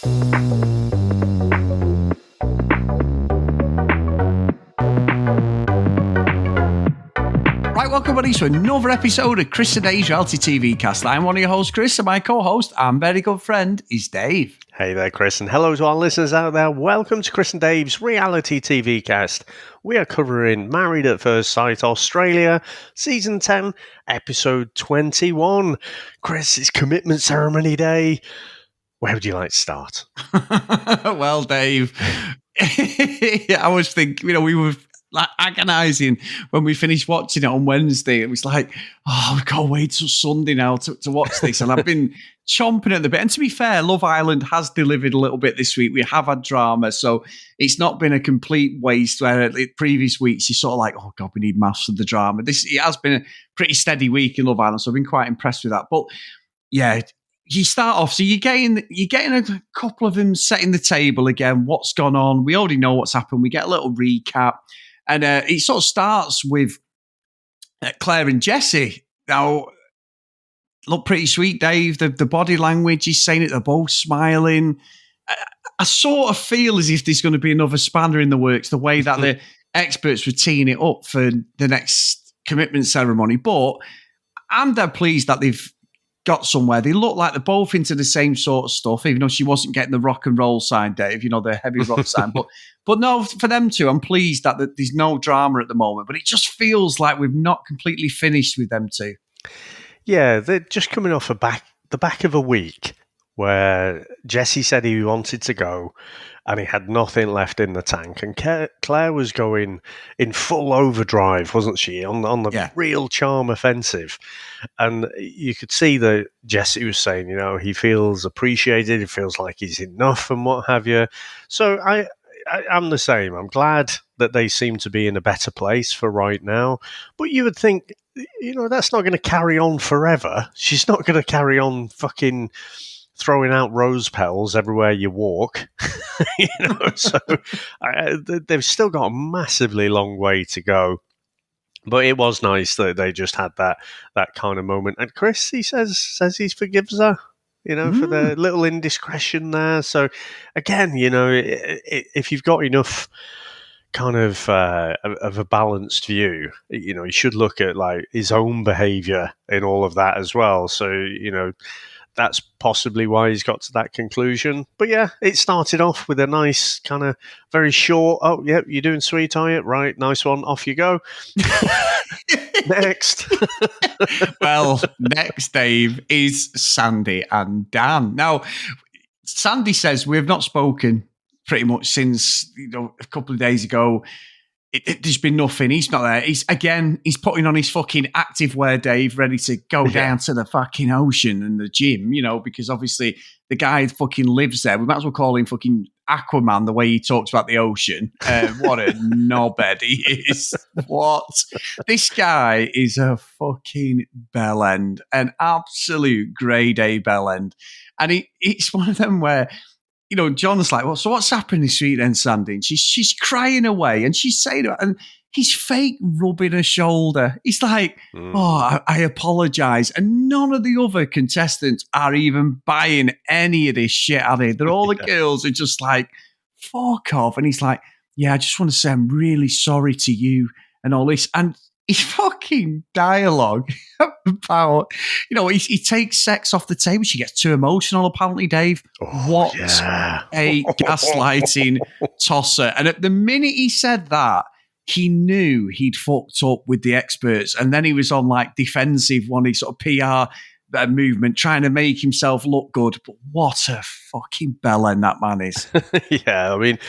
Right, welcome buddies to another episode of Chris and Dave's Reality TV Cast. I'm one of your hosts, Chris, and my co-host and very good friend is Dave. Hey there, Chris, and hello to our listeners out there. Welcome to Chris and Dave's Reality TV Cast. We are covering Married at First Sight Australia, Season 10, Episode 21. Chris, it's commitment ceremony day. Where would you like to start? Well, Dave, I was thinking, we were like agonising when we finished watching it on Wednesday. It was like, we've got to wait till Sunday now to watch this. And I've been chomping at the bit. And to be fair, Love Island has delivered a little bit this week. We have had drama, so it's not been a complete waste where previous weeks you're sort of like, oh God, we need maths of the drama. It has been a pretty steady week in Love Island, so I've been quite impressed with that. But yeah, you start off, so you're getting a couple of them setting the table again. What's gone on? We already know what's happened. We get a little recap. And it sort of starts with Claire and Jesse. Now, look pretty sweet, Dave. The body language, he's saying it, they're both smiling. I sort of feel as if there's going to be another spanner in the works, the way that the experts were teeing it up for the next commitment ceremony. But I'm dead pleased that they've got somewhere. They look like they're both into the same sort of stuff, even though she wasn't getting the rock and roll sign, Dave, the heavy rock sign. But no, for them two, I'm pleased that there's no drama at the moment, but it just feels like we've not completely finished with them two. Yeah, they're just coming off the back of a week where Jesse said he wanted to go and he had nothing left in the tank. And Claire was going in full overdrive, wasn't she, on the real charm offensive. And you could see that Jesse was saying, he feels appreciated, he feels like he's enough and what have you. So I'm the same. I'm glad that they seem to be in a better place for right now. But you would think, that's not going to carry on forever. She's not going to carry on fucking throwing out rose petals everywhere you walk. So they've still got a massively long way to go. But it was nice that they just had that kind of moment. And Chris, he says he forgives her, for the little indiscretion there. So again, if you've got enough kind of a balanced view, you should look at like his own behaviour in all of that as well. So, that's possibly why he's got to that conclusion. But yeah, it started off with a nice kind of very short, oh, yeah, you're doing sweet, are you? Right, nice one, off you go. Next. Well, next, Dave, is Sandy and Dan. Now, Sandy says, we've not spoken pretty much since a couple of days ago. There's been nothing. He's not there. He's putting on his fucking activewear, Dave, ready to go down to the fucking ocean and the gym, because obviously the guy fucking lives there. We might as well call him fucking Aquaman, the way he talks about the ocean. What a knobhead he is. What? This guy is a fucking bellend, an absolute grade A bellend. And it's one of them where, John's like, well, so what's happened this week then, Sandy? And she's crying away and she's saying it, and he's fake rubbing her shoulder. He's like, I apologise. And none of the other contestants are even buying any of this shit, are they? They're all the girls are just like, fuck off. And he's like, yeah, I just want to say I'm really sorry to you and all this. And his fucking dialogue about, he takes sex off the table. She gets too emotional, apparently, Dave. What a gaslighting tosser. And at the minute he said that, he knew he'd fucked up with the experts. And then he was on like defensive, one sort of PR movement, trying to make himself look good. But what a fucking bellend that man is. Yeah, I mean,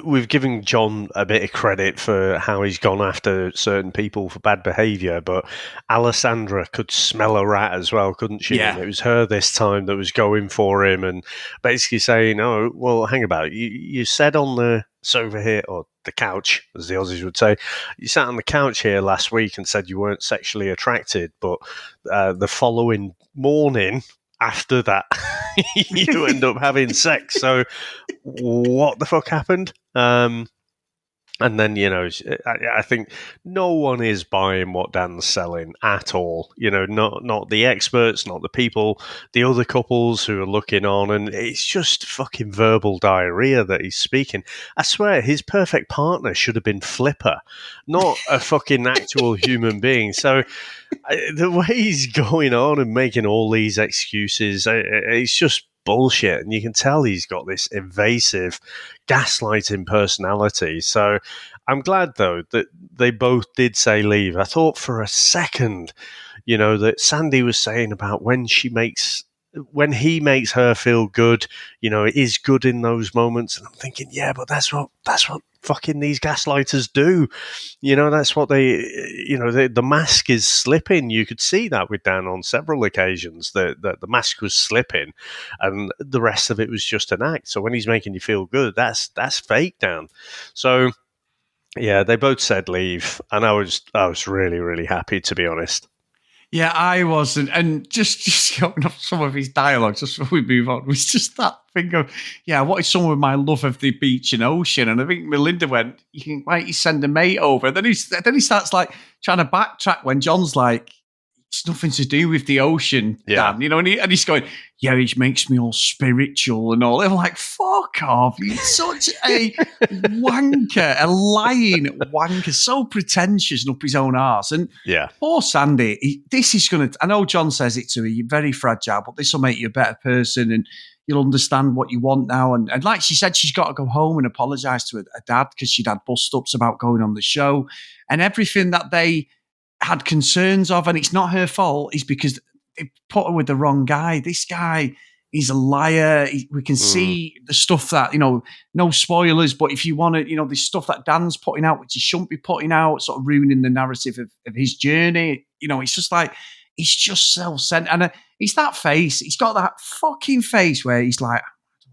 we've given John a bit of credit for how he's gone after certain people for bad behaviour, but Alessandra could smell a rat as well, couldn't she? Yeah. And it was her this time that was going for him and basically saying, oh, well, hang about. You said on the sofa here, or the couch, as the Aussies would say, you sat on the couch here last week and said you weren't sexually attracted, but the following morning after that, you end up having sex. So what the fuck happened? And then, I think no one is buying what Dan's selling at all. Not the experts, not the people, the other couples who are looking on. And it's just fucking verbal diarrhea that he's speaking. I swear, his perfect partner should have been Flipper, not a fucking actual human being. So the way he's going on and making all these excuses, it's just bullshit. And you can tell he's got this evasive, gaslighting personality. So I'm glad, though, that they both did say leave. I thought for a second, that Sandy was saying about when he makes her feel good, it is good in those moments. And I'm thinking, yeah, but that's what fucking these gaslighters do. That's what the mask is slipping. You could see that with Dan on several occasions, that the mask was slipping and the rest of it was just an act. So when he's making you feel good, that's fake, Dan. So yeah, they both said leave, and I was really, really happy, to be honest. Yeah, I wasn't. And just going off some of his dialogue, just before we move on, was just that thing of, I wanted someone with my love of the beach and ocean. And I think Melinda went, why don't you send a mate over? And then he starts like trying to backtrack when John's like, it's nothing to do with the ocean, Dan. And he's going, it makes me all spiritual and all. I'm like, fuck off. He's such a wanker, a lying wanker, so pretentious and up his own arse. And poor Sandy, this is going to, I know John says it to her, you're very fragile, but this will make you a better person and you'll understand what you want now. And like she said, she's got to go home and apologise to her dad because she'd had bust-ups about going on the show and everything that they had concerns of, and it's not her fault, is because they put her with the wrong guy. This guy, he's a liar. We can see the stuff that, no spoilers, but if you want to, the stuff that Dan's putting out, which he shouldn't be putting out, sort of ruining the narrative of his journey. It's just like, he's just self-centered. And it's that face. He's got that fucking face where he's like,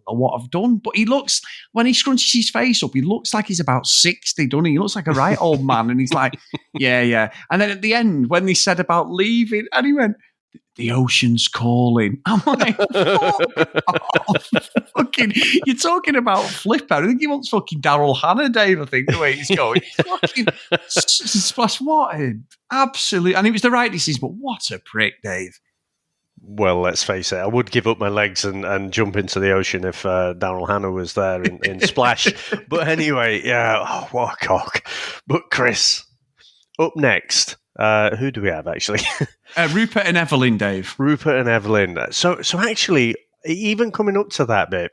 know what I've done. But he looks, when he scrunches his face up, he looks like he's about 60, doesn't he? He looks like a right old man. And he's like, yeah. And then at the end, when they said about leaving, and he went, the ocean's calling. I'm like, fucking, you're talking about Flipper. I think he wants fucking Daryl Hannah, Dave, I think, the way he's going. Fucking splash, what an absolute, and it was the right decision, but what a prick, Dave. Well, let's face it, I would give up my legs and jump into the ocean if Daryl Hannah was there in Splash. But anyway, what a cock. But Chris, up next, who do we have, actually? Rupert and Evelyn, Dave. Rupert and Evelyn. So actually, even coming up to that bit,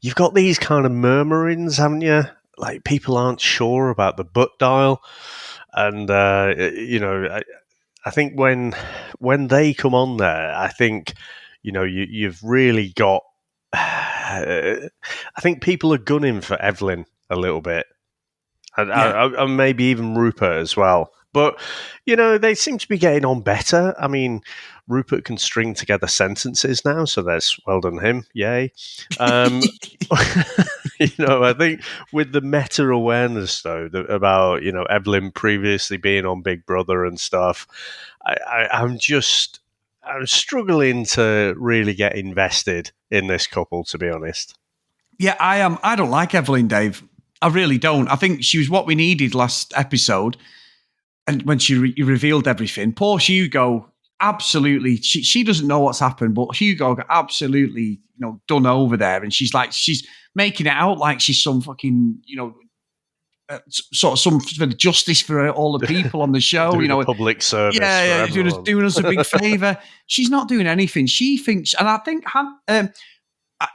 you've got these kind of murmurings, haven't you? Like, people aren't sure about the butt dial. And, I think when they come on there, I think, you've really got... I think people are gunning for Evelyn a little bit. And maybe even Rupert as well. But, they seem to be getting on better. I mean, Rupert can string together sentences now, so that's well done him. Yay. I think with the meta-awareness, though, about, Evelyn previously being on Big Brother and stuff, I'm struggling to really get invested in this couple, to be honest. Yeah, I am. I don't like Evelyn, Dave. I really don't. I think she was what we needed last episode. And when she revealed everything, poor Hugo, absolutely, she doesn't know what's happened, but Hugo got absolutely, done over there. And she's making it out like she's some fucking, sort of some justice for all the people on the show. Doing a public service. Yeah, doing us a big favour. She's not doing anything. She thinks, and I think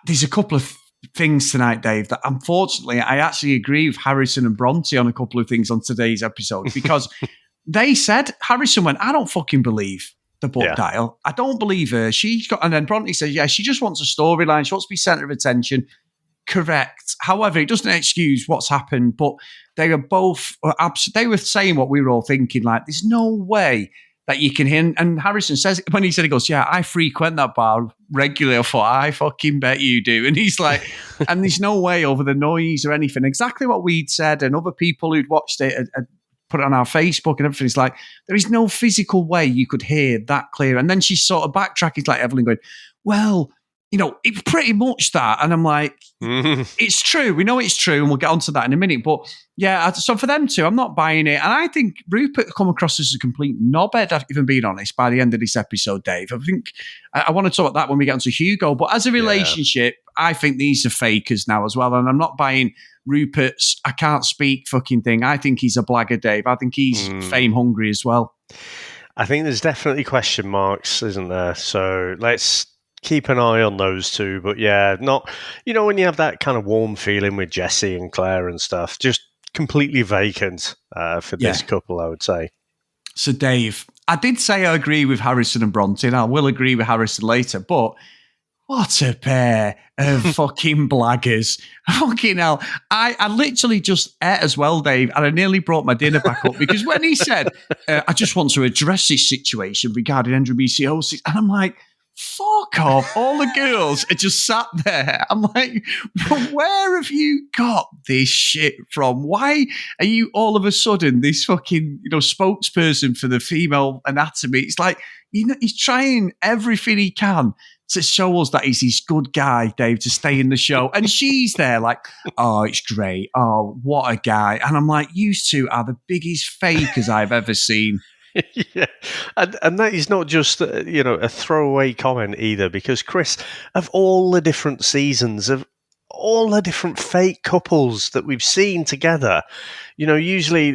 there's a couple of things tonight, Dave, that unfortunately I actually agree with Harrison and Bronte on a couple of things on today's episode, because they said, Harrison went, I don't fucking believe the book dial. I don't believe her. And then Bronte says, she just wants a storyline. She wants to be centre of attention. Correct. However, it doesn't excuse what's happened, but they were both, they were saying what we were all thinking, like, there's no way that you can hear. And Harrison says, when he said, he goes, I frequent that bar regularly. I thought, I fucking bet you do. And he's like, and there's no way over the noise or anything. Exactly what we'd said, and other people who'd watched it had put it on our Facebook and everything. It's like, there is no physical way you could hear that clear. And then she's sort of backtracking, like Evelyn going, well, it's pretty much that. And I'm like, it's true. We know it's true, and we'll get onto that in a minute. But yeah, so for them two, I'm not buying it. And I think Rupert come across as a complete knobhead, if I'm being honest, by the end of this episode, Dave. I think I want to talk about that when we get onto Hugo. But as a relationship, I think these are fakers now as well. And I'm not buying Rupert's I can't speak fucking thing. I think he's a blagger, Dave. I think he's fame hungry as well. I think there's definitely question marks, isn't there? So let's keep an eye on those two. But yeah, not, when you have that kind of warm feeling with Jesse and Claire and stuff, just completely vacant for this couple, I would say. So Dave, I did say I agree with Harrison and Bronte, and I will agree with Harrison later, but what a pair of fucking blaggers. Fucking hell. I literally just ate as well, Dave, and I nearly brought my dinner back up because when he said, I just want to address this situation regarding endometriosis, and I'm like, fuck off. All the girls are just sat there. I'm like, where have you got this shit from? Why are you all of a sudden this fucking, spokesperson for the female anatomy? It's like, he's trying everything he can to show us that he's this good guy, Dave, to stay in the show. And she's there like, oh, it's great. Oh, what a guy. And I'm like, you two are the biggest fakers I've ever seen. Yeah, and that is not just a throwaway comment either, because Chris, of all the different seasons, of all the different fake couples that we've seen together, usually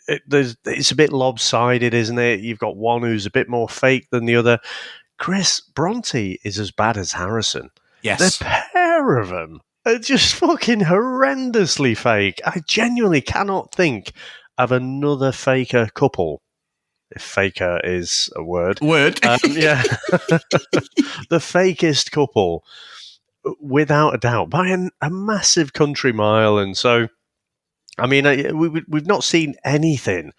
it's a bit lopsided, isn't it? You've got one who's a bit more fake than the other. Chris, Bronte is as bad as Harrison. Yes, the pair of them are just fucking horrendously fake. I genuinely cannot think of another faker couple. If faker is a word. Yeah. The fakest couple, without a doubt, by a massive country mile. And so, I mean, we've not seen anything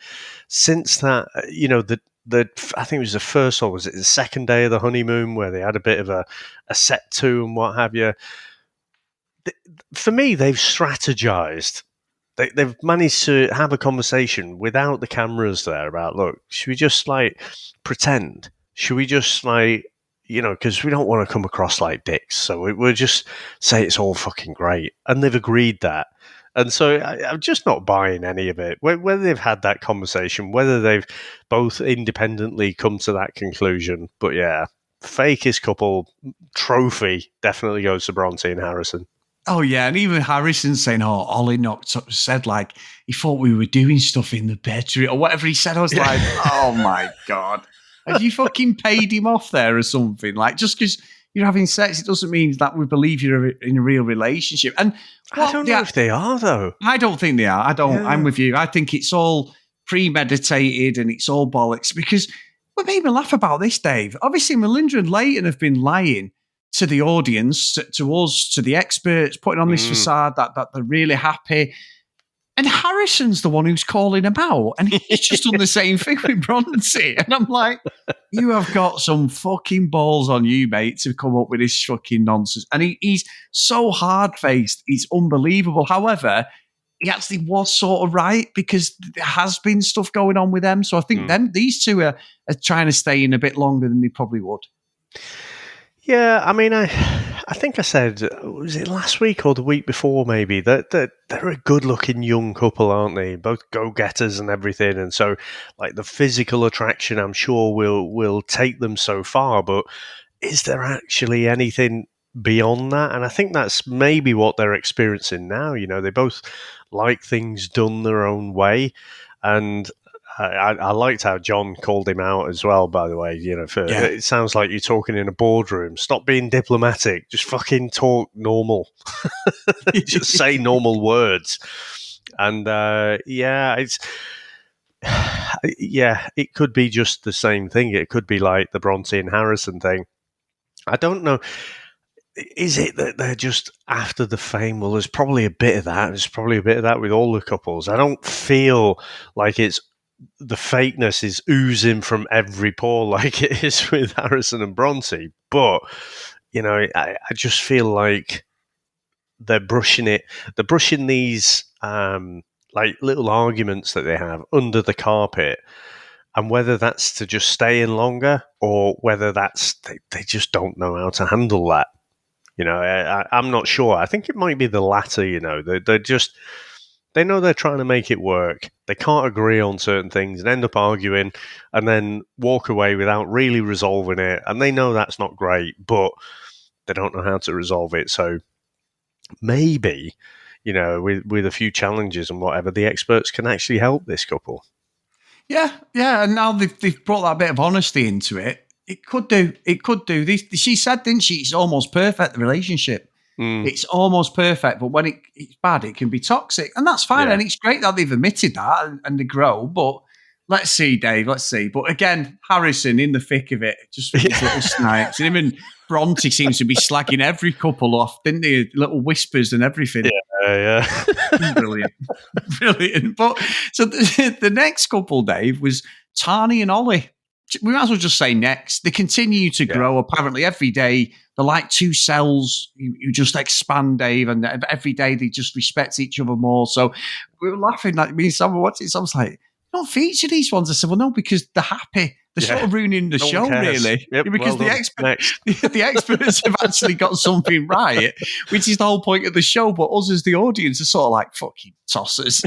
since that, I think it was the first, or was it the second day of the honeymoon where they had a bit of a set to and what have you. For me, they've strategized. They've managed to have a conversation without the cameras there about, look, should we just pretend? Should we just because we don't want to come across like dicks, so we'll just say it's all fucking great. And they've agreed that. And so I'm just not buying any of it. Whether they've had that conversation, whether they've both independently come to that conclusion. But yeah, fakest couple trophy definitely goes to Bronte and Harrison. Oh, yeah. And even Harrison saying, Ollie said, he thought we were doing stuff in the bedroom or whatever he said. I was like, oh, my God. Have you fucking paid him off there or something? Just because you're having sex, it doesn't mean that we believe you're in a real relationship. And I don't know if they are, though. I don't think they are. I don't. Yeah. I'm with you. I think it's all premeditated and it's all bollocks, because what made me laugh about this, Dave, obviously Melinda and Leighton have been lying to the audience, to us, to the experts, putting on this facade that they're really happy. And Harrison's the one who's calling him out. And he's just done the same thing with Bronte. And I'm like, you have got some fucking balls on you, mate, to come up with this fucking nonsense. And he's so hard-faced. He's unbelievable. However, he actually was sort of right, because there has been stuff going on with them. So I think these two are trying to stay in a bit longer than they probably would. Yeah, I mean, I think I said, was it last week or the week before maybe, that they're a good-looking young couple, aren't they? Both go-getters and everything. And so, the physical attraction, I'm sure, will take them so far. But is there actually anything beyond that? And I think that's maybe what they're experiencing now. They both like things done their own way. And I liked how John called him out as well, by the way. It sounds like you're talking in a boardroom. Stop being diplomatic. Just fucking talk normal. Just say normal words. And it could be just the same thing. It could be like the Bronte and Harrison thing. I don't know. Is it that they're just after the fame? Well, there's probably a bit of that. There's probably a bit of that with all the couples. I don't feel like it's the fakeness is oozing from every pore like it is with Harrison and Bronte. But, I just feel like they're brushing it. They're brushing these little arguments that they have under the carpet. And whether that's to just stay in longer, or whether that's they just don't know how to handle that. I'm not sure. I think it might be the latter. They know they're trying to make it work. They can't agree on certain things and end up arguing and then walk away without really resolving it. And they know that's not great, but they don't know how to resolve it. So maybe, with a few challenges and whatever, the experts can actually help this couple. Yeah. And now they've brought that bit of honesty into it. It could do. She said, didn't she? It's almost perfect, the relationship. It's almost perfect, but when it's bad, it can be toxic, and that's fine. Yeah. And it's great that they've admitted that and they grow. But let's see, Dave. Let's see. But again, Harrison in the thick of it, just with his little snipes, and even Bronte seems to be slagging every couple off, didn't he? Little whispers and everything. Yeah. Brilliant. But so the next couple, Dave, was Tani and Ollie. We might as well just say next. They continue to grow. Apparently, every day they're like two cells. You just expand, Dave, and every day they just respect each other more. So we were laughing, like me and Sam were watching. So I was like, "You don't feature these ones." I said, "Well, no, because they're happy. They're sort of ruining the show, really, because the experts have actually got something right, which is the whole point of the show. But us as the audience are sort of like fucking tossers,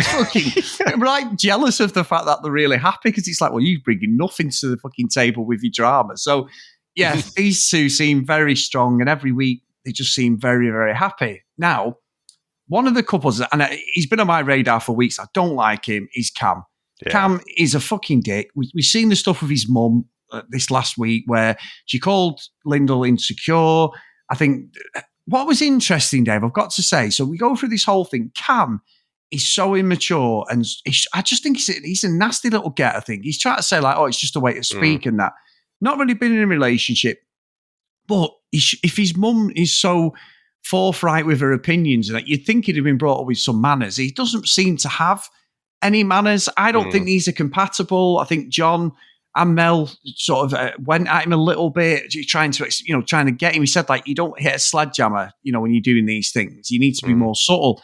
we're like jealous of the fact that they're really happy because it's like, well, you're bringing nothing to the fucking table with your drama. So, yeah, these two seem very strong, and every week they just seem very, very happy. Now, one of the couples, and he's been on my radar for weeks, I don't like him, is Cam. Yeah. Cam is a fucking dick. We've seen the stuff with his mum this last week where she called Lyndall insecure. I think what was interesting, Dave, I've got to say, so we go through this whole thing. Cam is so immature, and I just think he's a nasty little get, I think. He's trying to say, like, oh, it's just a way to speak and that. Not really been in a relationship. But if his mum is so forthright with her opinions, and you'd think he'd have been brought up with some manners, he doesn't seem to have any manners. I don't think these are compatible. I think John and Mel sort of went at him a little bit, trying to get him. He said, like, you don't hit a sledgehammer, when you're doing these things. You need to be more subtle.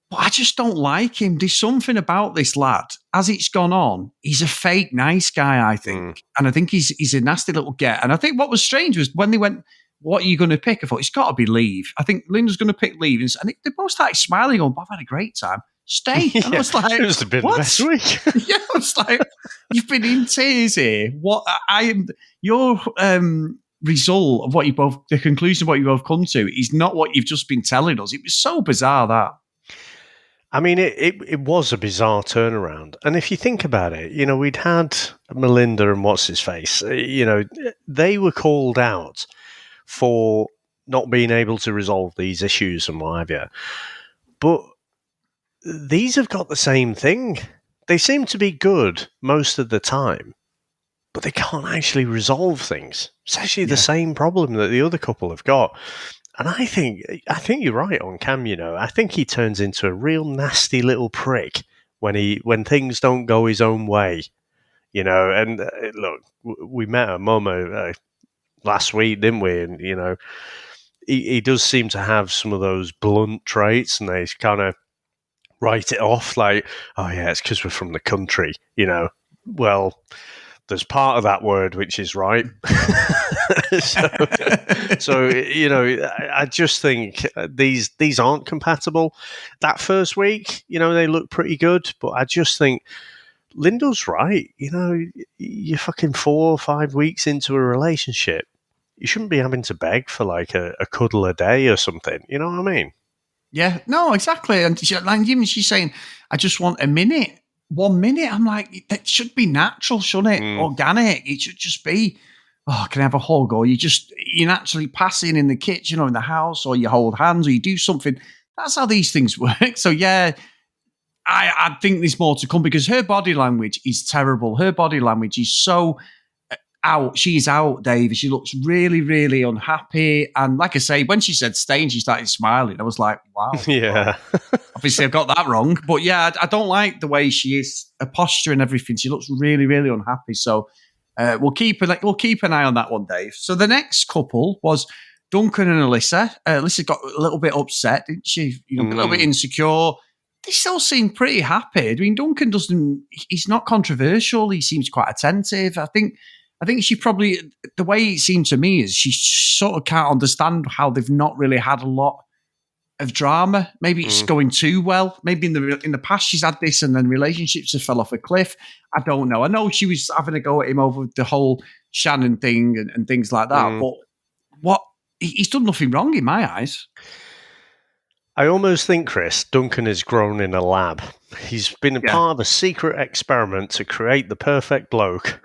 But I just don't like him. There's something about this lad. As it's gone on, he's a fake nice guy, I think. And I think he's a nasty little get. And I think what was strange was when they went, what are you going to pick? I thought, it's got to be Leave. I think Linda's going to pick Leave. And they both started smiling, going, I've had a great time. Stay. And I was like, it was been the best week. Yeah, I was like, you've been in tears here. What I am your result of the conclusion of what you both come to is not what you've just been telling us. It was so bizarre that. I mean, it was a bizarre turnaround. And if you think about it, we'd had Melinda and what's-his-face, they were called out for not being able to resolve these issues and what have you. But these have got the same thing. They seem to be good most of the time, but they can't actually resolve things. It's actually the same problem that the other couple have got. And I think you're right on Cam, I think he turns into a real nasty little prick when things don't go his own way, and look, we met her mum last week, didn't we? And, he does seem to have some of those blunt traits, and they kind of write it off like, oh yeah, it's because we're from the country, Well, there's part of that word which is right. so I just think these aren't compatible. That first week, they look pretty good, but I just think Lyndall's right. You're fucking 4 or 5 weeks into a relationship. You shouldn't be having to beg for like a cuddle a day or something. You know what I mean? Yeah, no, exactly. And even she's saying, I just want a minute. 1 minute. I'm like, that should be natural, shouldn't it? Organic. It should just be, can I have a hug? Or you're naturally passing in the kitchen or in the house, or you hold hands, or you do something. That's how these things work. So yeah, I think there's more to come because her body language is terrible. Her body language is so out. She's out, Dave. She looks really, really unhappy. And like I say, when she said stay and she started smiling, I was like, wow. Yeah. Obviously, I've got that wrong. But yeah, I don't like the way she is, her posture and everything. She looks really, really unhappy. So we'll keep an eye on that one, Dave. So the next couple was Duncan and Alyssa. Alyssa got a little bit upset, didn't she? A little bit insecure. They still seem pretty happy. I mean, Duncan he's not controversial. He seems quite attentive. I think I think she probably, the way it seemed to me is she sort of can't understand how they've not really had a lot of drama. Maybe it's going too well. Maybe in the past she's had this and then relationships have fell off a cliff. I don't know. I know she was having a go at him over the whole Shannon thing and things like that. But he's done nothing wrong in my eyes. I almost think, Chris, Duncan has grown in a lab. He's been a part of a secret experiment to create the perfect bloke.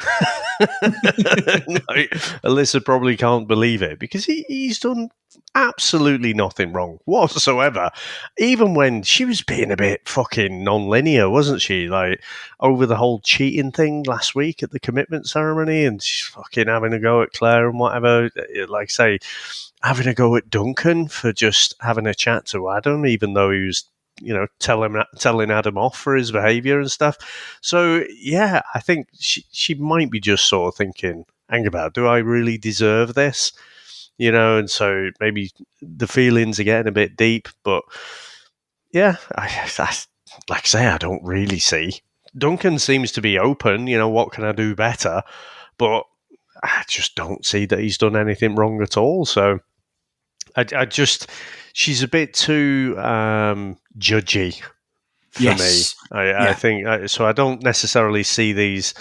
Alyssa probably can't believe it because he's done absolutely nothing wrong whatsoever. Even when she was being a bit fucking non-linear, wasn't she? Like over the whole cheating thing last week at the commitment ceremony, and she's fucking having a go at Claire and whatever. Like say, having a go at Duncan for just having a chat to Adam, even though he was, telling Adam off for his behaviour and stuff. So, yeah, I think she might be just sort of thinking, hang about, do I really deserve this? And so maybe the feelings are getting a bit deep. But, yeah, like I say, I don't really see. Duncan seems to be open, what can I do better? But I just don't see that he's done anything wrong at all. So she's a bit too judgy for me. I think so. I don't necessarily see these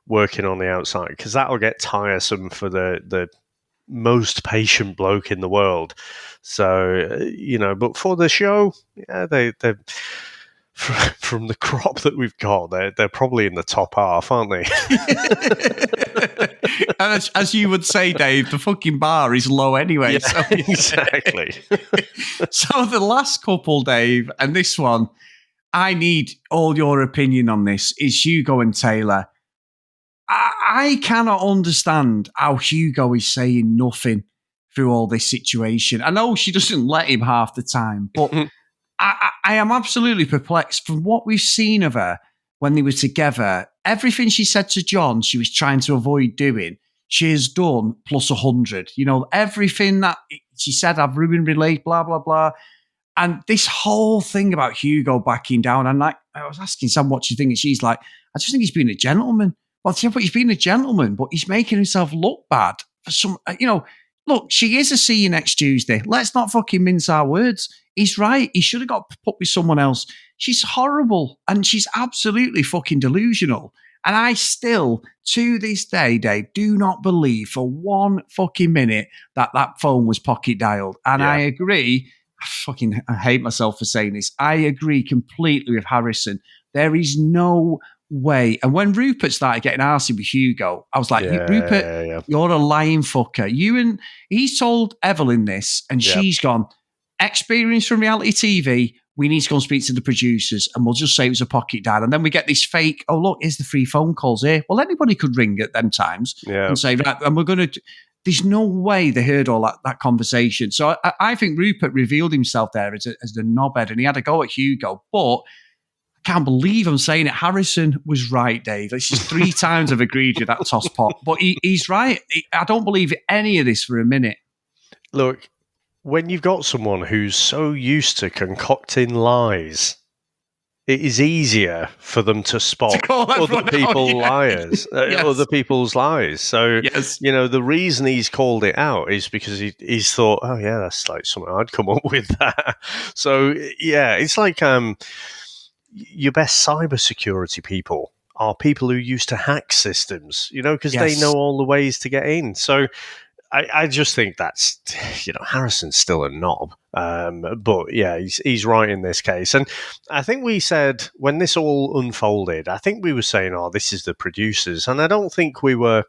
working on the outside because that'll get tiresome for the most patient bloke in the world. So but for the show, yeah, they're from the crop that we've got, they're probably in the top half, aren't they? And as you would say, Dave, the fucking bar is low anyway. Yeah, so. Exactly. So the last couple, Dave, and this one, I need all your opinion on this, is Hugo and Tayla. I cannot understand how Hugo is saying nothing through all this situation. I know she doesn't let him half the time, but I am absolutely perplexed from what we've seen of her when they were together. Everything she said to John she was trying to avoid doing, she has done plus 100. Everything that she said, I've ruined relate, blah, blah, blah. And this whole thing about Hugo backing down, and I was asking Sam what you think, and she's like, I just think he's being a gentleman. Well, but he's being a gentleman, but he's making himself look bad for some, look, she is a see you next Tuesday. Let's not fucking mince our words. He's right. He should have got put with someone else. She's horrible and she's absolutely fucking delusional. And I still, to this day, Dave, do not believe for one fucking minute that phone was pocket dialed. And I agree. I hate myself for saying this. I agree completely with Harrison. There is no way. And when Rupert started getting arsey with Hugo, I was like, Rupert, you're a lying fucker. He's told Evelyn this, and she's gone, experience from reality TV, we need to go and speak to the producers, and we'll just say it was a pocket dial. And then we get this fake, oh, look, here's the free phone calls here. Well, anybody could ring at them times and say, right, and we're going to... There's no way they heard all that conversation. So I think Rupert revealed himself there as the knobhead, and he had a go at Hugo, but I can't believe I'm saying it. Harrison was right, Dave. This is 3 times I've agreed with that toss pot, but he's right. I don't believe any of this for a minute. Look, when you've got someone who's so used to concocting lies, it is easier for them to spot other people's liars, other people's lies. So, the reason he's called it out is because he's thought, oh yeah, that's like something I'd come up with that. So yeah, it's like your best cybersecurity people are people who used to hack systems, because they know all the ways to get in. So I just think that's, Harrison's still a knob. But yeah, he's right in this case. And I think we said when this all unfolded, I think we were saying, oh, this is the producers. And I don't think we were,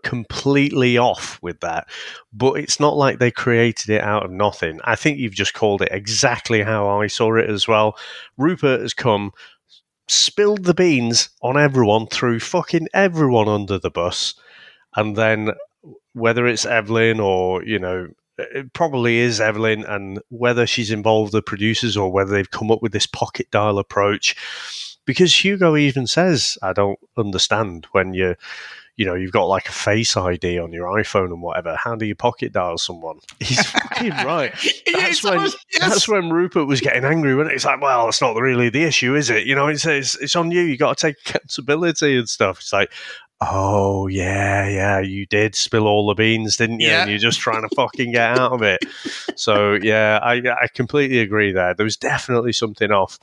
completely off with that. But it's not like they created it out of nothing. I think you've just called it exactly how I saw it as well. Rupert has come, spilled the beans on everyone, threw fucking everyone under the bus. And then whether it's Evelyn or, it probably is Evelyn, and whether she's involved the producers or whether they've come up with this pocket dial approach. Because Hugo even says, I don't understand when you've got like a Face ID on your iPhone and whatever. How do you pocket dial someone? He's fucking right. That's when Rupert was getting angry, when it's like, well, that's not really the issue, is it? It's on you. You got to take accountability and stuff. It's like, oh, yeah, you did spill all the beans, didn't you? Yeah. And you're just trying to fucking get out of it. So, yeah, I completely agree there. There was definitely something off.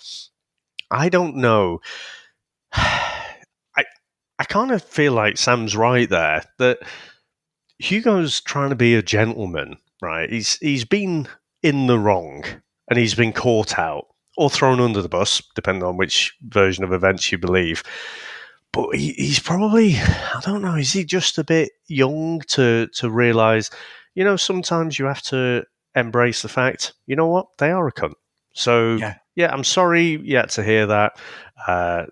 I don't know. I kind of feel like Sam's right there, that Hugo's trying to be a gentleman, right? He's been in the wrong, and he's been caught out or thrown under the bus, depending on which version of events you believe. But he's probably, I don't know, is he just a bit young to realise, sometimes you have to embrace the fact, you know what, they are a cunt. So, yeah, I'm sorry you had to hear that.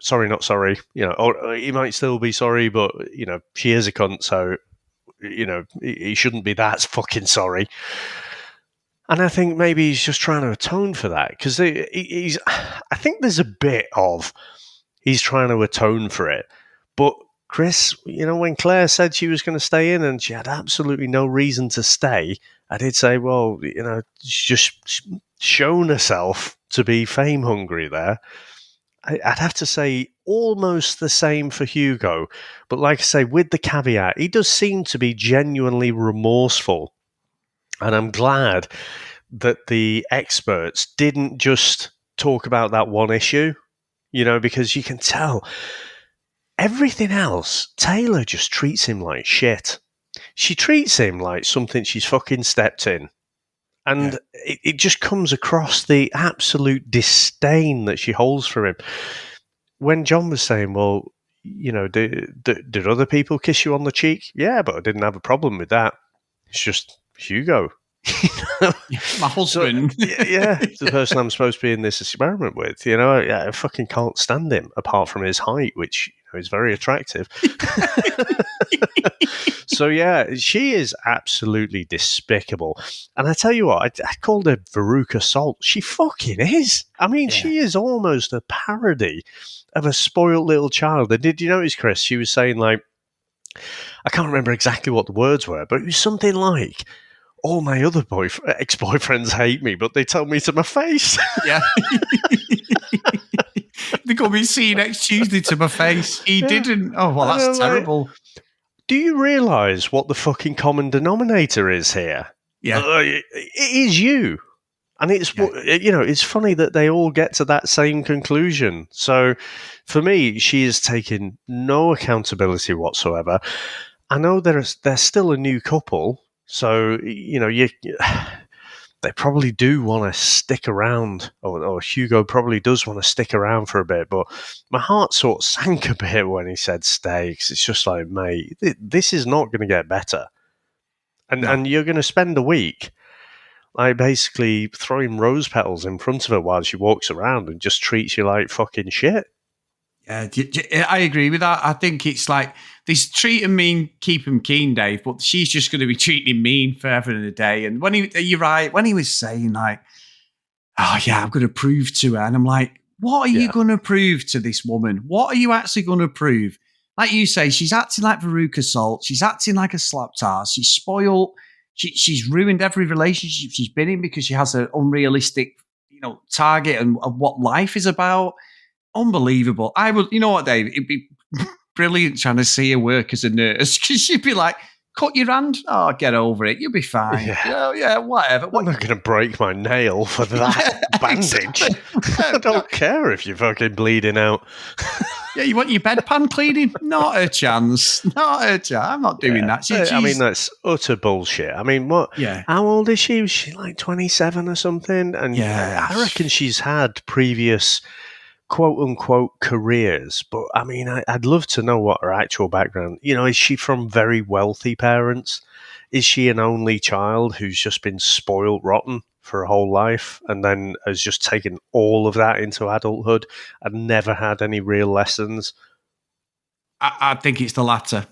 Sorry, not sorry. Or he might still be sorry, but, she is a cunt, so, he shouldn't be that fucking sorry. And I think maybe he's just trying to atone for that, because I think there's a bit of he's trying to atone for it. But Chris, when Claire said she was going to stay in and she had absolutely no reason to stay, I did say, well, she's just shown herself to be fame hungry there. I'd have to say almost the same for Hugo. But like I say, with the caveat, he does seem to be genuinely remorseful. And I'm glad that the experts didn't just talk about that one issue, because you can tell everything else, Tayla just treats him like shit. She treats him like something she's fucking stepped in. And it just comes across the absolute disdain that she holds for him. When John was saying, well, did other people kiss you on the cheek? Yeah, but I didn't have a problem with that. It's just Hugo. My husband. So, yeah, the person I'm supposed to be in this experiment with. I fucking can't stand him, apart from his height, which is very attractive. So, yeah, she is absolutely despicable. And I tell you what, I called her Veruca Salt. She fucking is. I mean, she is almost a parody of a spoiled little child. And did you notice, Chris, she was saying, like, I can't remember exactly what the words were, but it was something like, all my other ex-boyfriends hate me, but they tell me to my face. Yeah. They're going to be seen next Tuesday to my face. He didn't. Oh, well, that's terrible. Do you realise what the fucking common denominator is here? Yeah. It is you. And it's, it's funny that they all get to that same conclusion. So for me, she is taking no accountability whatsoever. I know they're still a new couple. So, they probably do want to stick around, or Hugo probably does want to stick around for a bit, but my heart sort of sank a bit when he said stay, because it's just like, mate, this is not going to get better. And you're going to spend a week like basically throwing rose petals in front of her while she walks around and just treats you like fucking shit. Yeah, I agree with that. I think it's like this treat him mean, keep him keen, Dave, but she's just going to be treating him mean forever and a day. And you're right, when he was saying like, oh yeah, I'm going to prove to her. And I'm like, what are you going to prove to this woman? What are you actually going to prove? Like you say, she's acting like Veruca Salt. She's acting like a slaptar. She's spoiled. She's ruined every relationship she's been in because she has an unrealistic, target and what life is about. Unbelievable. I would, you know what, Dave? It'd be brilliant trying to see her work as a nurse, because she'd be like, cut your hand. Oh, get over it. You'll be fine. Yeah, whatever. I'm not going to break my nail for that bandage. Exactly. I don't care if you're fucking bleeding out. Yeah, you want your bedpan cleaning? Not a chance. Not a chance. I'm not doing that. I mean, that's utter bullshit. I mean, what? Yeah. How old is she? Was she like 27 or something? And I reckon she's had previous quote-unquote careers, but I mean, I'd love to know what her actual background, is she from very wealthy parents? Is she an only child who's just been spoiled rotten for her whole life and then has just taken all of that into adulthood and never had any real lessons? I think it's the latter.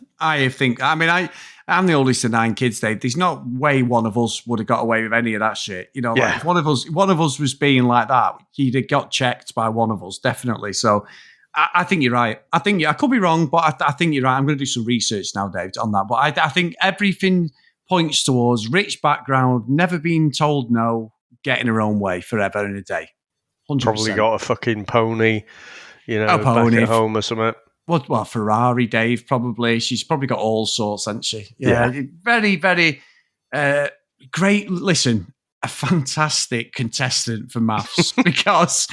I'm the oldest of 9 kids, Dave. There's no way one of us would have got away with any of that shit. Like if one of us was being like that, he'd have got checked by one of us, definitely. So I think you're right. I could be wrong, but I think you're right. I'm going to do some research now, Dave, on that. But I think everything points towards rich background, never being told no, getting her own way forever and a day. 100%. Probably got a fucking pony, a pony back at home or something. Well, Ferrari, Dave, probably. She's probably got all sorts, hasn't she? Yeah. Very, very great. Listen, a fantastic contestant for maths because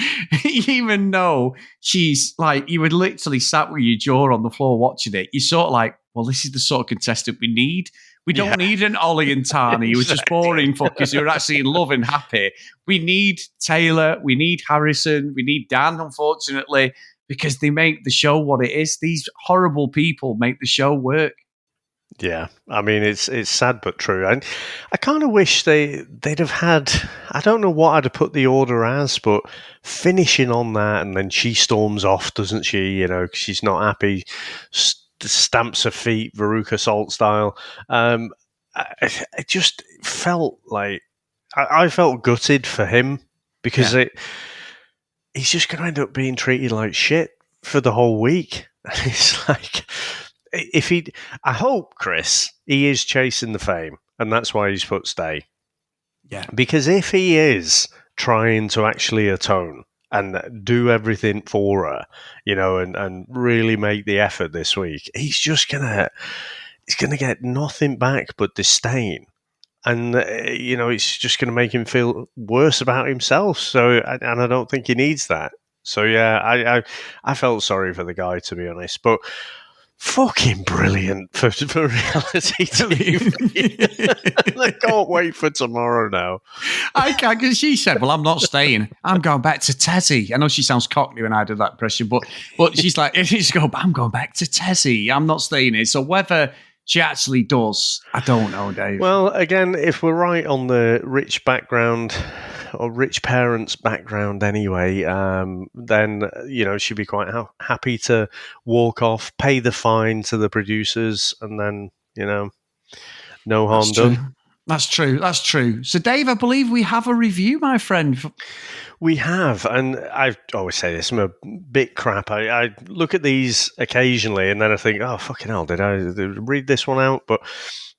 even though she's like, you would literally sat with your jaw on the floor watching it, you're sort of like, well, this is the sort of contestant we need. We don't need an Ollie and Tani who are just boring fuckers who are actually in love and happy. We need Tayla. We need Harrison. We need Dan, unfortunately, because they make the show what it is. These horrible people make the show work. Yeah, I mean, it's sad but true. And I kind of wish they'd have had, I don't know what I'd have put the order as, but finishing on that, and then she storms off, doesn't she? You know, 'cause she's not happy, stamps her feet, Veruca Salt style. It just felt like, I felt gutted for him because he's just going to end up being treated like shit for the whole week. It's like, I hope, Chris, he is chasing the fame, and that's why he's put stay. Yeah. Because if he is trying to actually atone and do everything for her, you know, and really make the effort this week, he's gonna get nothing back but disdain. And, you know, it's just going to make him feel worse about himself. So, and I don't think he needs that. So, yeah, I felt sorry for the guy, to be honest. But fucking brilliant for reality TV. I can't wait for tomorrow now. I can't, because she said, well, I'm not staying. I'm going back to Tessie. I know she sounds cockney when I did that impression, but she's like, I'm going back to Tessie. I'm not staying here. So whether she actually does, I don't know, Dave. Well, again, if we're right on the rich background or rich parents' background anyway, then, you know, she'd be quite happy to walk off, pay the fine to the producers, and then, you know, no harm done. That's true. So, Dave, I believe we have a review, my friend. We have, and I always say this, I'm a bit crap. I look at these occasionally, and then I think, oh, fucking hell, did I read this one out? But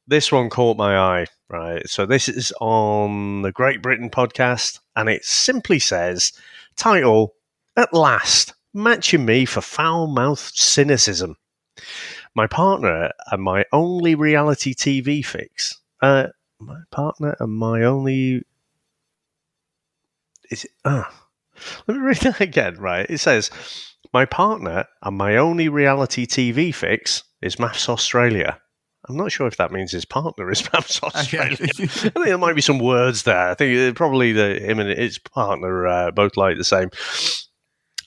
this one caught my eye, right? So this is on the Great Britain podcast, and it simply says, title, At Last, Matching Me for Foul-Mouthed Cynicism. My partner and my only reality TV fix. My partner and my only... Let me read that again, right? It says, my partner and my only reality TV fix is Maths Australia. I'm not sure if that means his partner is Maths Australia. I think there might be some words there. I think probably him and his partner both like the same.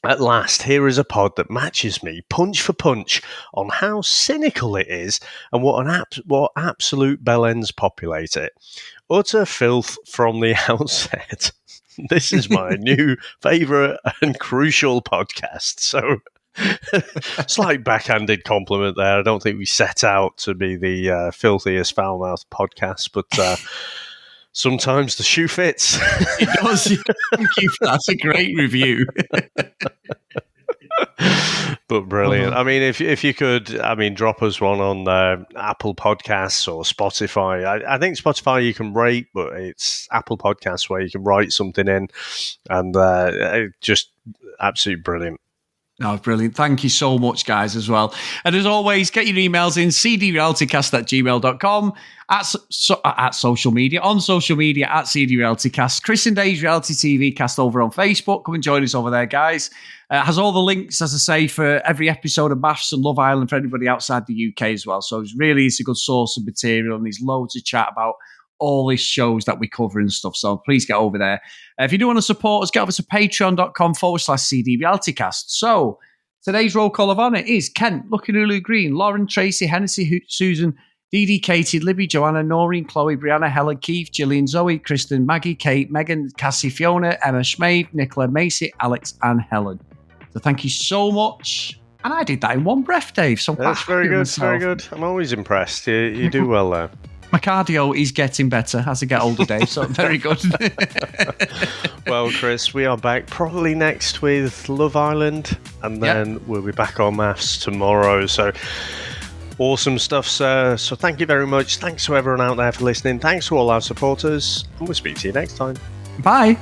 At last, here is a pod that matches me punch for punch on how cynical it is and what absolute bellends populate it. Utter filth from the outset. This is my new favourite and crucial podcast. So, slight backhanded compliment there. I don't think we set out to be the filthiest foul-mouthed podcast, but sometimes the shoe fits. It does. Thank you. That's a great review. But brilliant. I mean, if you could, drop us one on Apple Podcasts or Spotify. I think Spotify you can rate, but it's Apple Podcasts where you can write something in, and just absolutely brilliant. Oh, brilliant. Thank you so much, guys, as well. And as always, get your emails in cdrealitycast@gmail.com, at social media, on social media, at cdrealitycast. Chris and Dave's Reality TV cast over on Facebook. Come and join us over there, guys. Has all the links, as I say, for every episode of Maths and Love Island for anybody outside the UK as well. So it's a good source of material, and there's loads of chat about all these shows that we cover and stuff. So please get over there. If you do want to support us, get over to patreon.com/cdrealitycast. So today's roll call of honour is Kent, Lucky Lulu Green, Lauren, Tracy, Hennessy, Susan, Dee Dee, Katie, Libby, Joanna, Noreen, Chloe, Brianna, Helen, Keith, Gillian, Zoe, Kristen, Maggie, Kate, Megan, Cassie, Fiona, Emma, Schmave, Nicola, Macy, Alex, and Helen. So thank you so much. And I did that in one breath, Dave. So that's very good. Very good. I'm always impressed. You do well there. My cardio is getting better as I get older, Dave, so very good. Well, Chris, we are back probably next with Love Island, and then we'll be back on Maths tomorrow. So awesome stuff, sir. So thank you very much. Thanks to everyone out there for listening. Thanks to all our supporters, and we'll speak to you next time. Bye.